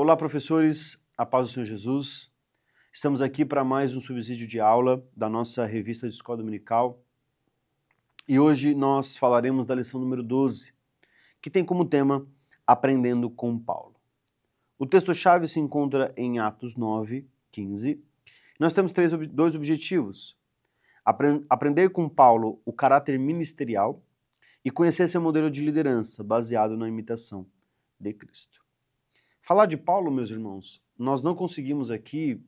Olá, professores, a paz do Senhor Jesus. Estamos aqui para mais um subsídio de aula da nossa revista de escola dominical. E hoje nós falaremos da lição número 12, que tem como tema Aprendendo com Paulo. O texto-chave se encontra em Atos 9, 15. Nós temos dois objetivos. Aprender com Paulo o caráter ministerial e conhecer seu modelo de liderança, baseado na imitação de Cristo. Falar de Paulo, meus irmãos, nós não conseguimos aqui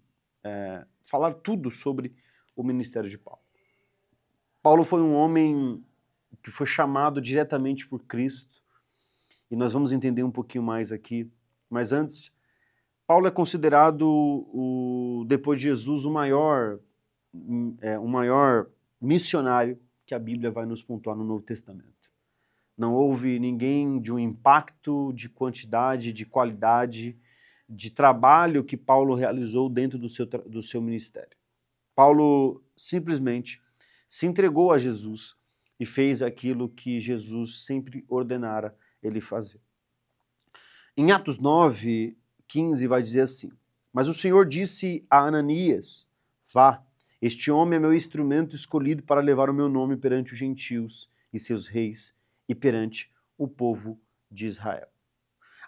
falar tudo sobre o ministério de Paulo. Paulo foi um homem que foi chamado diretamente por Cristo, e nós vamos entender um pouquinho mais aqui. Mas antes, Paulo é considerado, depois de Jesus, o maior missionário que a Bíblia vai nos pontuar no Novo Testamento. Não houve ninguém de um impacto, de quantidade, de qualidade, de trabalho que Paulo realizou dentro do seu ministério. Paulo simplesmente se entregou a Jesus e fez aquilo que Jesus sempre ordenara ele fazer. Em Atos 9, 15 vai dizer assim: Mas o Senhor disse a Ananias, vá, este homem é meu instrumento escolhido para levar o meu nome perante os gentios e seus reis e perante o povo de Israel.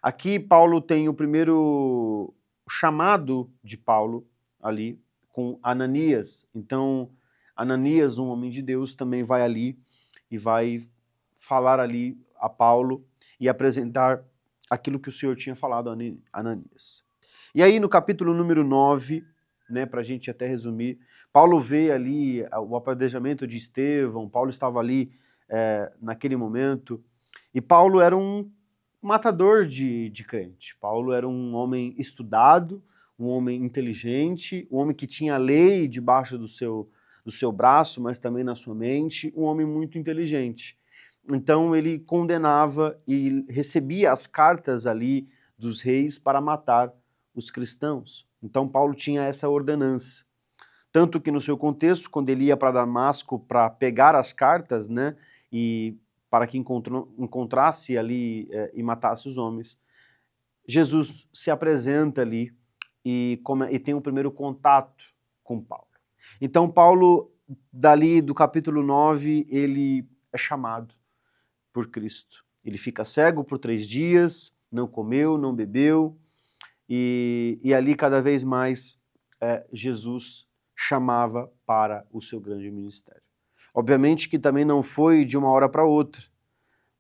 Aqui Paulo tem o primeiro chamado de Paulo ali com Ananias. Então Ananias, um homem de Deus, também vai ali e vai falar ali a Paulo e apresentar aquilo que o Senhor tinha falado a Ananias. E aí no capítulo número 9, para a gente até resumir, Paulo vê ali o apedrejamento de Estevão. Paulo estava ali naquele momento, e Paulo era um matador de crente. Paulo era um homem estudado, um homem inteligente, um homem que tinha a lei debaixo do seu braço, mas também na sua mente, um homem muito inteligente. Então ele condenava e recebia as cartas ali dos reis para matar os cristãos. Então Paulo tinha essa ordenança. Tanto que no seu contexto, quando ele ia para Damasco para pegar as cartas, e para que encontrasse ali e matasse os homens, Jesus se apresenta ali e tem o primeiro contato com Paulo. Então Paulo, dali do capítulo 9, ele é chamado por Cristo. Ele fica cego por 3 dias, não comeu, não bebeu, e ali cada vez mais Jesus chamava para o seu grande ministério. Obviamente que também não foi de uma hora para outra.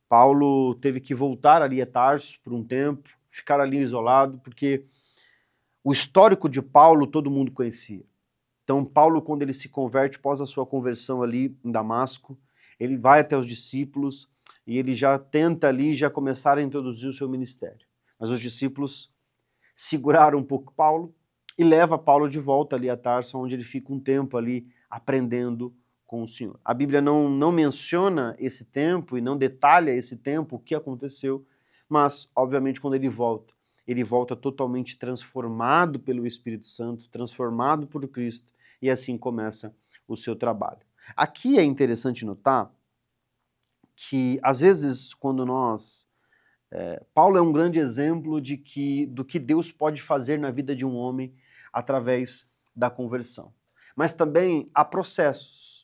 Paulo teve que voltar ali a Tarso por um tempo, ficar ali isolado, porque o histórico de Paulo todo mundo conhecia. Então Paulo, quando ele se converte, após a sua conversão ali em Damasco, ele vai até os discípulos e ele já tenta ali já começar a introduzir o seu ministério. Mas os discípulos seguraram um pouco Paulo e leva Paulo de volta ali a Tarso, onde ele fica um tempo ali aprendendo com o Senhor. A Bíblia não menciona esse tempo e não detalha esse tempo, o que aconteceu, mas, obviamente, quando ele volta totalmente transformado pelo Espírito Santo, transformado por Cristo, e assim começa o seu trabalho. Aqui é interessante notar que, às vezes, quando Paulo é um grande exemplo do que Deus pode fazer na vida de um homem através da conversão. Mas também há processos,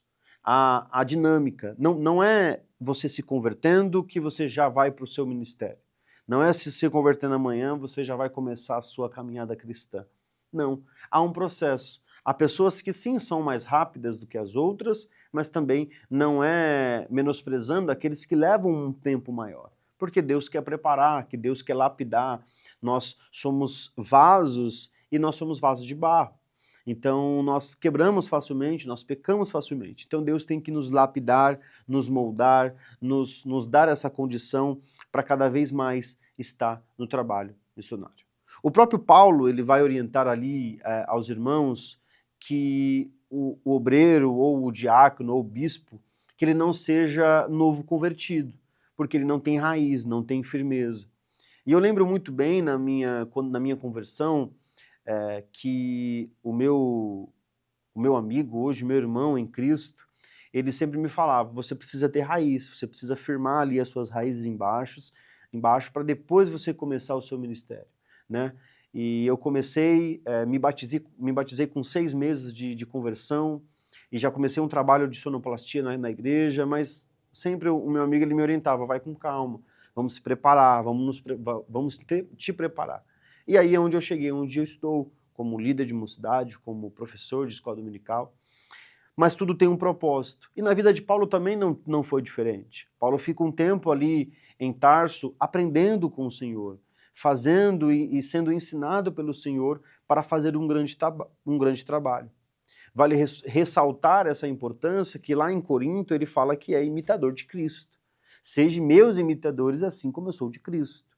há dinâmica. Não é você se convertendo que você já vai para o seu ministério. Não é se convertendo amanhã você já vai começar a sua caminhada cristã. Não, há um processo. Há pessoas que sim são mais rápidas do que as outras, mas também não é menosprezando aqueles que levam um tempo maior. Porque Deus quer preparar, que Deus quer lapidar. Nós somos vasos e nós somos vasos de barro. Então nós quebramos facilmente, nós pecamos facilmente. Então Deus tem que nos lapidar, nos moldar, nos dar essa condição para cada vez mais estar no trabalho missionário. O próprio Paulo, ele vai orientar ali aos irmãos que o obreiro ou o diácono ou o bispo, que ele não seja novo convertido, porque ele não tem raiz, não tem firmeza. E eu lembro muito bem na minha conversão que o meu amigo hoje, meu irmão em Cristo, ele sempre me falava, você precisa ter raiz, você precisa firmar ali as suas raízes embaixo para depois você começar o seu ministério, E eu comecei, me batizei com 6 meses de conversão, e já comecei um trabalho de sonoplastia na igreja, mas sempre o meu amigo ele me orientava, vai com calma, vamos se preparar, vamos te preparar. E aí é onde eu cheguei, onde eu estou, como líder de mocidade, como professor de escola dominical, mas tudo tem um propósito. E na vida de Paulo também não foi diferente. Paulo fica um tempo ali em Tarso, aprendendo com o Senhor, fazendo e sendo ensinado pelo Senhor para fazer um grande trabalho. Vale ressaltar essa importância que lá em Corinto ele fala que é imitador de Cristo. Sejam meus imitadores assim como eu sou de Cristo.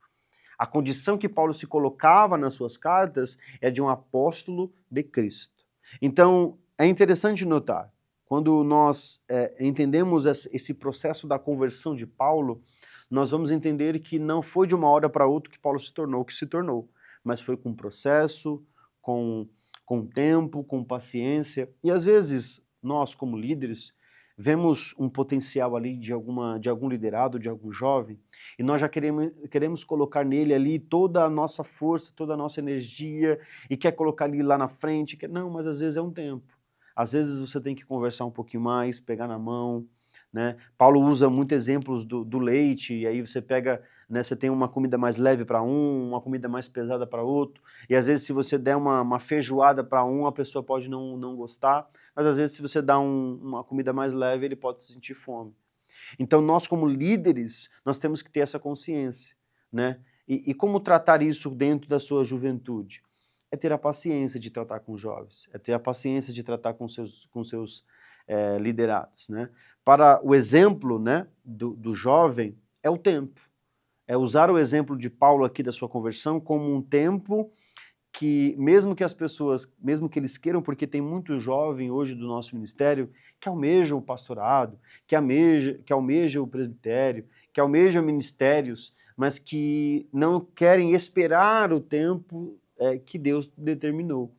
A condição que Paulo se colocava nas suas cartas é de um apóstolo de Cristo. Então, é interessante notar, quando nós entendemos esse processo da conversão de Paulo, nós vamos entender que não foi de uma hora para outra que Paulo se tornou o que se tornou, mas foi com processo, com tempo, com paciência. E às vezes, nós como líderes, vemos um potencial ali de algum liderado, de algum jovem, e nós já queremos colocar nele ali toda a nossa força, toda a nossa energia, e quer colocar ele lá na frente. Não, mas às vezes é um tempo. Às vezes você tem que conversar um pouquinho mais, pegar na mão, né? Paulo usa muitos exemplos do leite, e aí você pega, né, você tem uma comida mais leve para um, uma comida mais pesada para outro, e às vezes se você der uma feijoada para um, a pessoa pode não gostar, mas às vezes se você dá uma comida mais leve, ele pode se sentir fome. Então nós como líderes, nós temos que ter essa consciência, né? E como tratar isso dentro da sua juventude? É ter a paciência de tratar com jovens, é ter a paciência de tratar com seus liderados, né? Para o exemplo, né, do jovem é o tempo. É usar o exemplo de Paulo aqui da sua conversão como um tempo que, mesmo que as pessoas, mesmo que eles queiram, porque tem muito jovem hoje do nosso ministério que almejam o pastorado, que almejam o presbitério, que almejam ministérios, mas que não querem esperar o tempo que Deus determinou.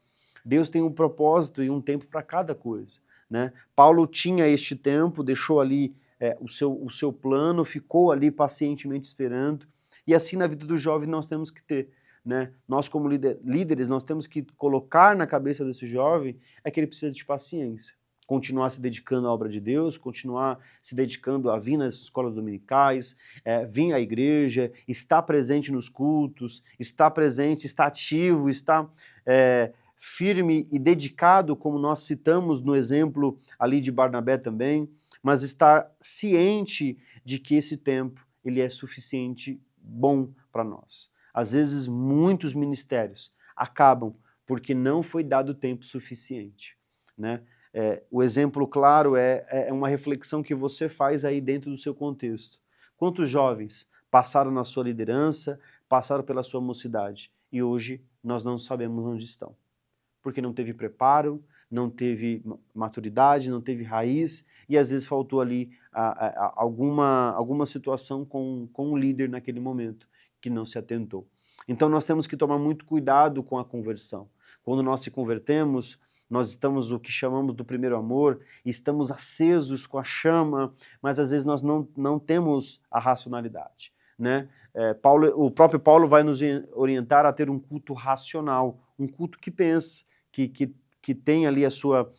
Deus tem um propósito e um tempo para cada coisa, né? Paulo tinha este tempo, deixou ali o seu plano, ficou ali pacientemente esperando, e assim na vida do jovem nós temos que ter, né? Nós como líderes, nós temos que colocar na cabeça desse jovem que ele precisa de paciência, continuar se dedicando à obra de Deus, continuar se dedicando a vir nas escolas dominicais, vir à igreja, estar presente nos cultos, estar presente, estar ativo, estar firme e dedicado, como nós citamos no exemplo ali de Barnabé também, mas estar ciente de que esse tempo ele é suficiente bom para nós. Às vezes muitos ministérios acabam porque não foi dado tempo suficiente, né? O exemplo claro é uma reflexão que você faz aí dentro do seu contexto. Quantos jovens passaram na sua liderança, passaram pela sua mocidade e hoje nós não sabemos onde estão? Porque não teve preparo, não teve maturidade, não teve raiz e às vezes faltou ali alguma situação com o líder naquele momento que não se atentou. Então nós temos que tomar muito cuidado com a conversão. Quando nós se convertemos, nós estamos o que chamamos do primeiro amor, estamos acesos com a chama, mas às vezes nós não temos a racionalidade, né? O próprio Paulo vai nos orientar a ter um culto racional, um culto que pensa, que tem ali a sua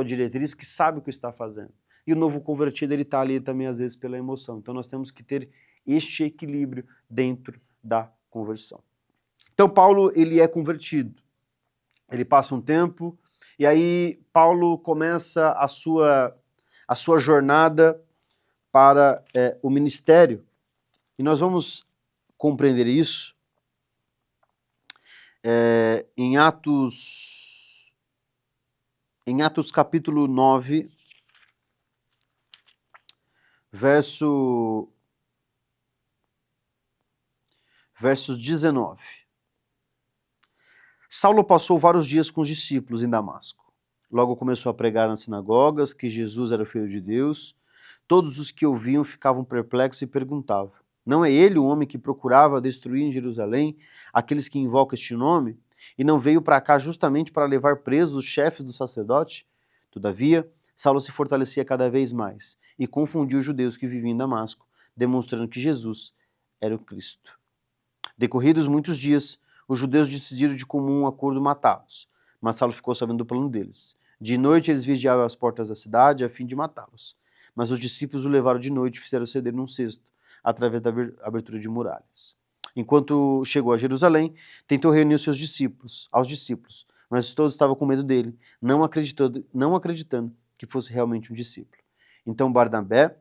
diretriz, que sabe o que está fazendo. E o novo convertido, ele está ali também às vezes pela emoção. Então nós temos que ter este equilíbrio dentro da conversão. Então Paulo, ele é convertido. Ele passa um tempo, e aí Paulo começa a sua jornada para o ministério. E nós vamos compreender isso em Atos capítulo 9, versos 19. Saulo passou vários dias com os discípulos em Damasco. Logo começou a pregar nas sinagogas que Jesus era o Filho de Deus. Todos os que ouviam ficavam perplexos e perguntavam: não é ele o homem que procurava destruir em Jerusalém aqueles que invocam este nome? E não veio para cá justamente para levar presos os chefes do sacerdote? Todavia, Saulo se fortalecia cada vez mais e confundiu os judeus que viviam em Damasco, demonstrando que Jesus era o Cristo. Decorridos muitos dias, os judeus decidiram de comum acordo matá-los, mas Saulo ficou sabendo do plano deles. De noite eles vigiavam as portas da cidade a fim de matá-los. Mas os discípulos o levaram de noite e fizeram ceder num cesto, através da abertura de muralhas. Enquanto chegou a Jerusalém, tentou reunir os seus discípulos, mas todos estavam com medo dele, não acreditando que fosse realmente um discípulo. Então Barnabé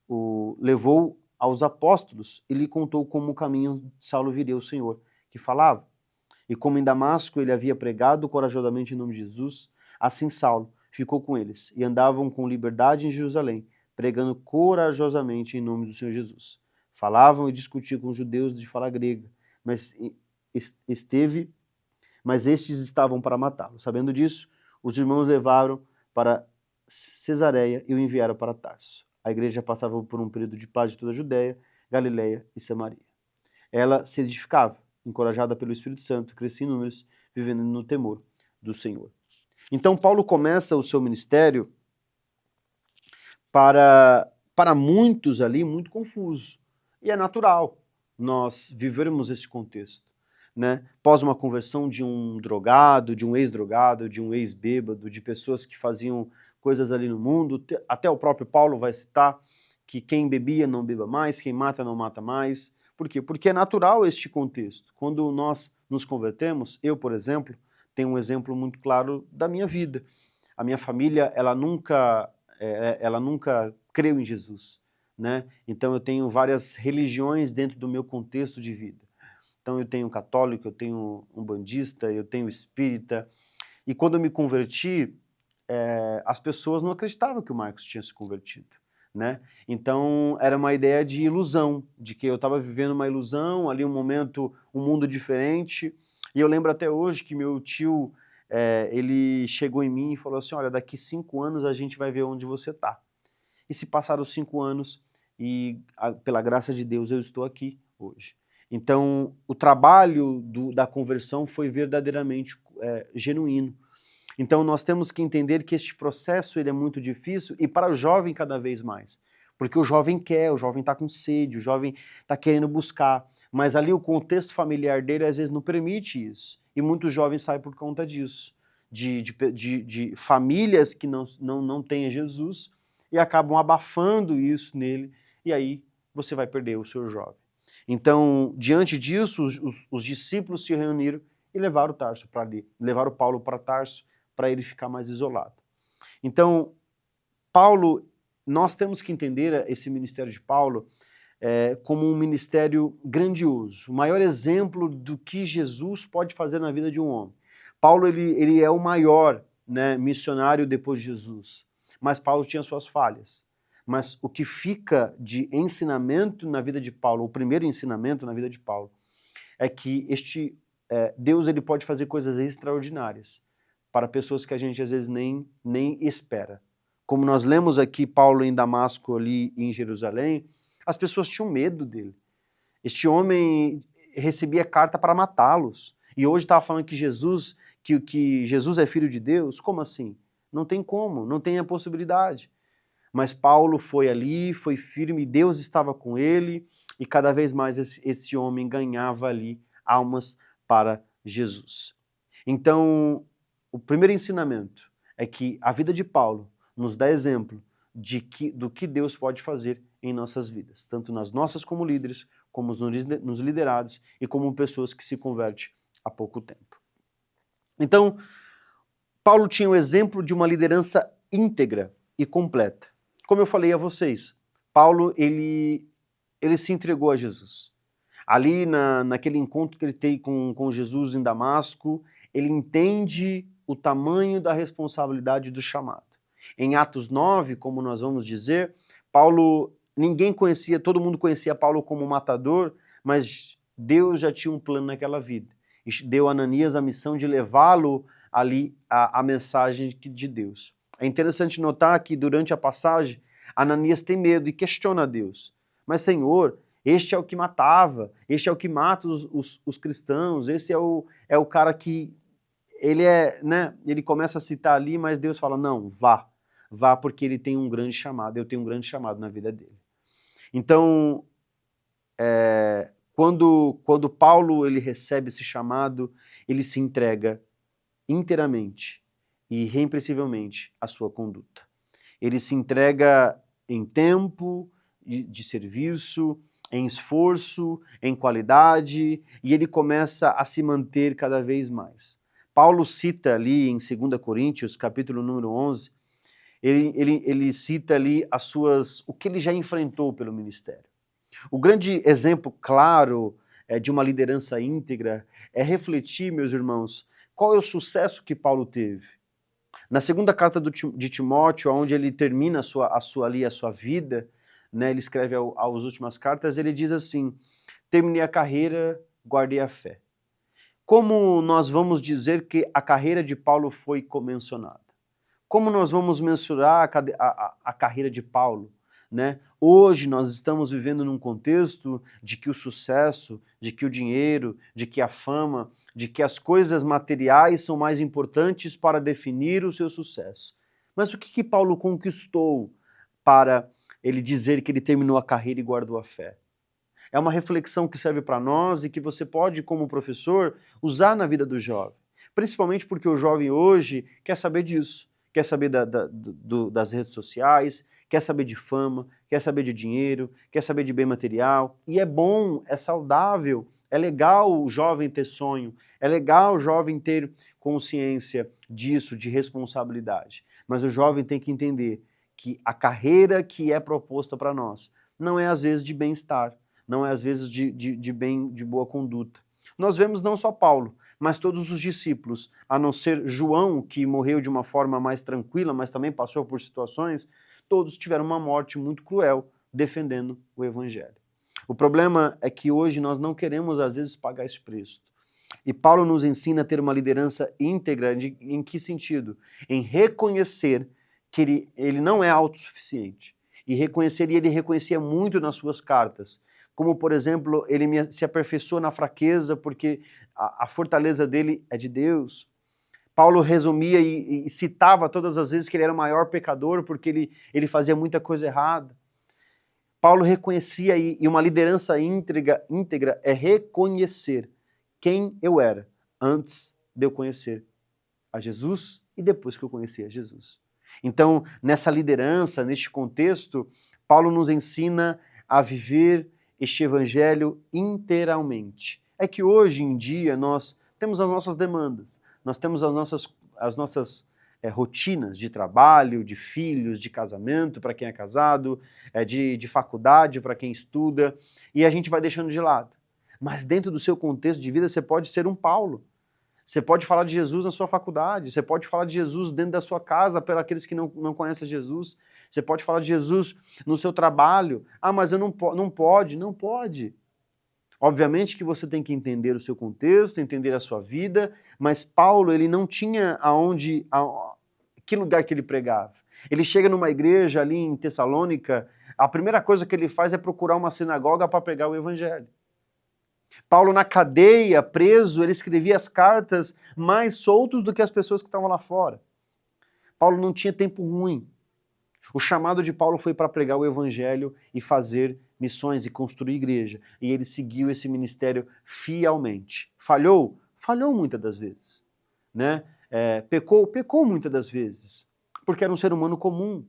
o levou aos apóstolos e lhe contou como o caminho de Saulo viria o Senhor, que falava. E como em Damasco ele havia pregado corajosamente em nome de Jesus, assim Saulo ficou com eles e andavam com liberdade em Jerusalém, pregando corajosamente em nome do Senhor Jesus. Falavam e discutiam com os judeus de fala grega, mas estes estavam para matá-lo. Sabendo disso, os irmãos levaram para Cesareia e o enviaram para Tarso. A igreja passava por um período de paz de toda a Judéia, Galileia e Samaria. Ela se edificava, encorajada pelo Espírito Santo, crescia em números, vivendo no temor do Senhor. Então Paulo começa o seu ministério para muitos ali muito confuso. E é natural nós vivermos esse contexto, né? Pós uma conversão de um drogado, de um ex-drogado, de um ex-bêbado, de pessoas que faziam coisas ali no mundo, até o próprio Paulo vai citar que quem bebia não beba mais, quem mata não mata mais. Por quê? Porque é natural este contexto. Quando nós nos convertemos, eu, por exemplo, tenho um exemplo muito claro da minha vida. A minha família, ela nunca creu em Jesus, né? Então eu tenho várias religiões dentro do meu contexto de vida. Então eu tenho católico, eu tenho umbandista, eu tenho espírita. E quando eu me converti, as pessoas não acreditavam que o Marcos tinha se convertido, né? Então era uma ideia de ilusão, de que eu estava vivendo uma ilusão, ali um momento, um mundo diferente. E eu lembro até hoje que meu tio, ele chegou em mim e falou assim, olha, daqui 5 anos a gente vai ver onde você está. E se passaram 5 anos e, pela graça de Deus, eu estou aqui hoje. Então, o trabalho da conversão foi verdadeiramente genuíno. Então, nós temos que entender que este processo ele é muito difícil e para o jovem cada vez mais. Porque o jovem quer, o jovem está com sede, o jovem está querendo buscar. Mas ali o contexto familiar dele às vezes não permite isso. E muitos jovens saem por conta disso. De famílias que não têm Jesus e acabam abafando isso nele. E aí você vai perder o seu jovem. Então, diante disso, os discípulos se reuniram e levaram Tarso para ali. Levaram Paulo para Tarso, para ele ficar mais isolado. Então, Paulo, nós temos que entender esse ministério de Paulo como um ministério grandioso, o maior exemplo do que Jesus pode fazer na vida de um homem. Paulo, ele é o maior, né, missionário depois de Jesus, mas Paulo tinha suas falhas. Mas o que fica de ensinamento na vida de Paulo, o primeiro ensinamento na vida de Paulo, é que Deus ele pode fazer coisas extraordinárias para pessoas que a gente às vezes nem espera. Como nós lemos aqui Paulo em Damasco, ali em Jerusalém, as pessoas tinham medo dele. Este homem recebia carta para matá-los. E hoje estava falando que Jesus é filho de Deus. Como assim? Não tem como, não tem a possibilidade. Mas Paulo foi ali, foi firme, Deus estava com ele, e cada vez mais esse homem ganhava ali almas para Jesus. Então, o primeiro ensinamento é que a vida de Paulo nos dá exemplo do que Deus pode fazer em nossas vidas, tanto nas nossas como líderes, como nos liderados e como pessoas que se convertem há pouco tempo. Então, Paulo tinha o exemplo de uma liderança íntegra e completa. Como eu falei a vocês, Paulo ele se entregou a Jesus. Ali naquele encontro que ele tem com Jesus em Damasco, ele entende o tamanho da responsabilidade do chamado. Em Atos 9, como nós vamos dizer, Paulo, todo mundo conhecia Paulo como matador, mas Deus já tinha um plano naquela vida. E deu a Ananias a missão de levá-lo ali a mensagem de Deus. É interessante notar que durante a passagem, Ananias tem medo e questiona Deus. Mas Senhor, este é o que matava, este é o que mata os cristãos, esse é o cara que ele começa a citar ali, mas Deus fala, não, vá porque ele tem um grande chamado, eu tenho um grande chamado na vida dele. Então, Quando Paulo ele recebe esse chamado, ele se entrega inteiramente e irrepreensivelmente à sua conduta. Ele se entrega em tempo de serviço, em esforço, em qualidade, e ele começa a se manter cada vez mais. Paulo cita ali em 2 Coríntios, capítulo número 11, ele cita ali o que ele já enfrentou pelo ministério. O grande exemplo claro de uma liderança íntegra é refletir, meus irmãos, qual é o sucesso que Paulo teve. Na segunda carta de Timóteo, onde ele termina a sua vida, né, ele escreve as últimas cartas, ele diz assim: terminei a carreira, guardei a fé. Como nós vamos dizer que a carreira de Paulo foi comencionada? Como nós vamos mensurar a carreira de Paulo? Né? Hoje nós estamos vivendo num contexto de que o sucesso, de que o dinheiro, de que a fama, de que as coisas materiais são mais importantes para definir o seu sucesso. Mas o que Paulo conquistou para ele dizer que ele terminou a carreira e guardou a fé? É uma reflexão que serve para nós e que você pode, como professor, usar na vida do jovem. Principalmente porque o jovem hoje quer saber disso. Quer saber das redes sociais, quer saber de fama, quer saber de dinheiro, quer saber de bem material. E é bom, é saudável, é legal o jovem ter sonho, é legal o jovem ter consciência disso, de responsabilidade. Mas o jovem tem que entender que a carreira que é proposta para nós não é às vezes de bem-estar, não é às vezes de boa conduta. Nós vemos não só Paulo, mas todos os discípulos, a não ser João, que morreu de uma forma mais tranquila, mas também passou por situações, todos tiveram uma morte muito cruel defendendo o evangelho. O problema é que hoje nós não queremos, às vezes, pagar esse preço. E Paulo nos ensina a ter uma liderança íntegra, em que sentido? Em reconhecer que ele não é autossuficiente. E ele reconhecia muito nas suas cartas. Como, por exemplo, ele se aperfeiçoa na fraqueza porque a fortaleza dele é de Deus. Paulo resumia e citava todas as vezes que ele era o maior pecador porque ele fazia muita coisa errada. Paulo reconhecia e uma liderança íntegra é reconhecer quem eu era antes de eu conhecer a Jesus e depois que eu conheci a Jesus. Então, nessa liderança, neste contexto, Paulo nos ensina a viver este evangelho inteiramente. É que hoje em dia nós temos as nossas demandas, nós temos as nossas rotinas de trabalho, de filhos, de casamento para quem é casado, de faculdade para quem estuda, e a gente vai deixando de lado. Mas dentro do seu contexto de vida você pode ser um Paulo. Você pode falar de Jesus na sua faculdade, você pode falar de Jesus dentro da sua casa para aqueles que não conhecem Jesus, você pode falar de Jesus no seu trabalho. Ah, mas eu não pode. Não pode. Obviamente que você tem que entender o seu contexto, entender a sua vida, mas Paulo, ele não tinha que lugar que ele pregava. Ele chega numa igreja ali em Tessalônica, a primeira coisa que ele faz é procurar uma sinagoga para pregar o evangelho. Paulo, na cadeia, preso, ele escrevia as cartas mais soltos do que as pessoas que estavam lá fora. Paulo não tinha tempo ruim. O chamado de Paulo foi para pregar o evangelho e fazer missões e construir igreja. E ele seguiu esse ministério fielmente. Falhou? Falhou muitas das vezes. Né? Pecou muitas das vezes. Porque era um ser humano comum.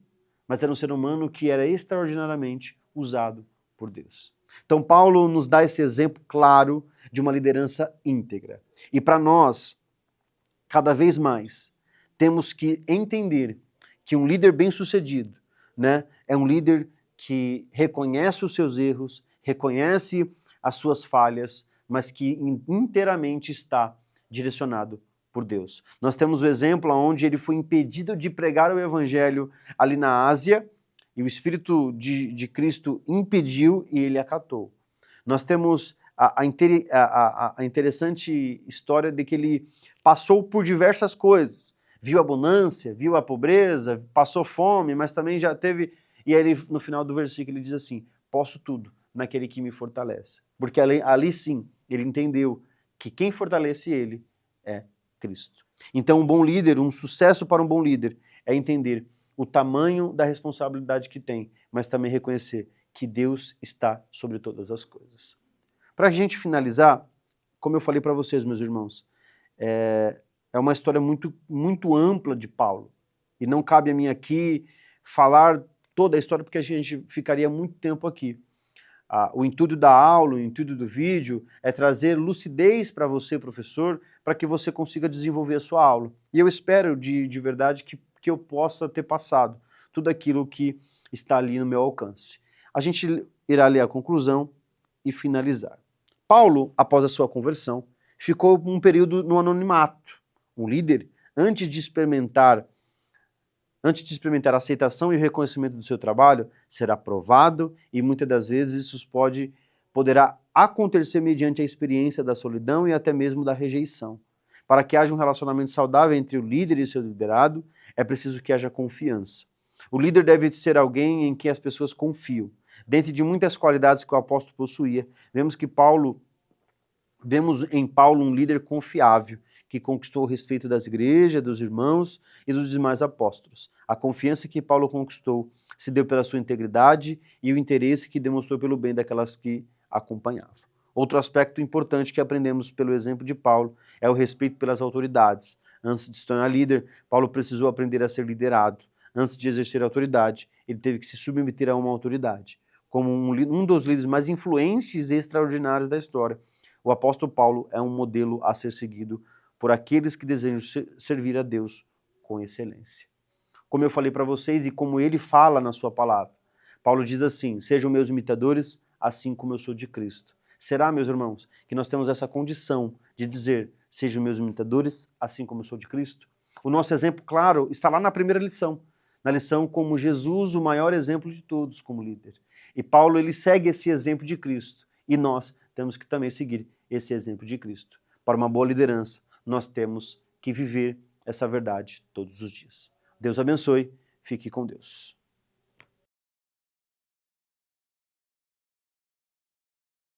Mas era um ser humano que era extraordinariamente usado por Deus. Então Paulo nos dá esse exemplo claro de uma liderança íntegra. E para nós, cada vez mais, temos que entender que um líder bem-sucedido, né, é um líder que reconhece os seus erros, reconhece as suas falhas, mas que inteiramente está direcionado por Deus. Nós temos o exemplo onde ele foi impedido de pregar o evangelho ali na Ásia, e o Espírito de Cristo impediu e ele acatou. Nós temos a interessante história de que ele passou por diversas coisas. Viu a abundância, viu a pobreza, passou fome, mas também já teve... E aí ele, no final do versículo ele diz assim, posso tudo naquele que me fortalece. Porque ali sim, ele entendeu que quem fortalece ele é Cristo. Então um bom líder, um sucesso para um bom líder é entender o tamanho da responsabilidade que tem, mas também reconhecer que Deus está sobre todas as coisas. Para a gente finalizar, como eu falei para vocês, meus irmãos, é uma história muito, muito ampla de Paulo. E não cabe a mim aqui falar toda a história, porque a gente ficaria muito tempo aqui. O intuito da aula, o intuito do vídeo é trazer lucidez para você, professor, para que você consiga desenvolver a sua aula. E eu espero de verdade que eu possa ter passado tudo aquilo que está ali no meu alcance. A gente irá ler a conclusão e finalizar. Paulo, após a sua conversão, ficou um período no anonimato. Um líder, antes de experimentar a aceitação e o reconhecimento do seu trabalho, será provado e muitas das vezes isso poderá acontecer mediante a experiência da solidão e até mesmo da rejeição. Para que haja um relacionamento saudável entre o líder e seu liderado, é preciso que haja confiança. O líder deve ser alguém em quem as pessoas confiam. Dentre de muitas qualidades que o apóstolo possuía, vemos em Paulo um líder confiável, que conquistou o respeito das igrejas, dos irmãos e dos demais apóstolos. A confiança que Paulo conquistou se deu pela sua integridade e o interesse que demonstrou pelo bem daquelas que acompanhavam. Outro aspecto importante que aprendemos pelo exemplo de Paulo é o respeito pelas autoridades. Antes de se tornar líder, Paulo precisou aprender a ser liderado. Antes de exercer a autoridade, ele teve que se submeter a uma autoridade. Como um dos líderes mais influentes e extraordinários da história, o apóstolo Paulo é um modelo a ser seguido por aqueles que desejam servir a Deus com excelência. Como eu falei para vocês e como ele fala na sua palavra, Paulo diz assim: sejam meus imitadores, assim como eu sou de Cristo. Será, meus irmãos, que nós temos essa condição de dizer: sejam meus imitadores, assim como eu sou de Cristo? O nosso exemplo, claro, está lá na primeira lição, na lição como Jesus, o maior exemplo de todos como líder. E Paulo, ele segue esse exemplo de Cristo, e nós temos que também seguir esse exemplo de Cristo. Para uma boa liderança, nós temos que viver essa verdade todos os dias. Deus abençoe, fique com Deus.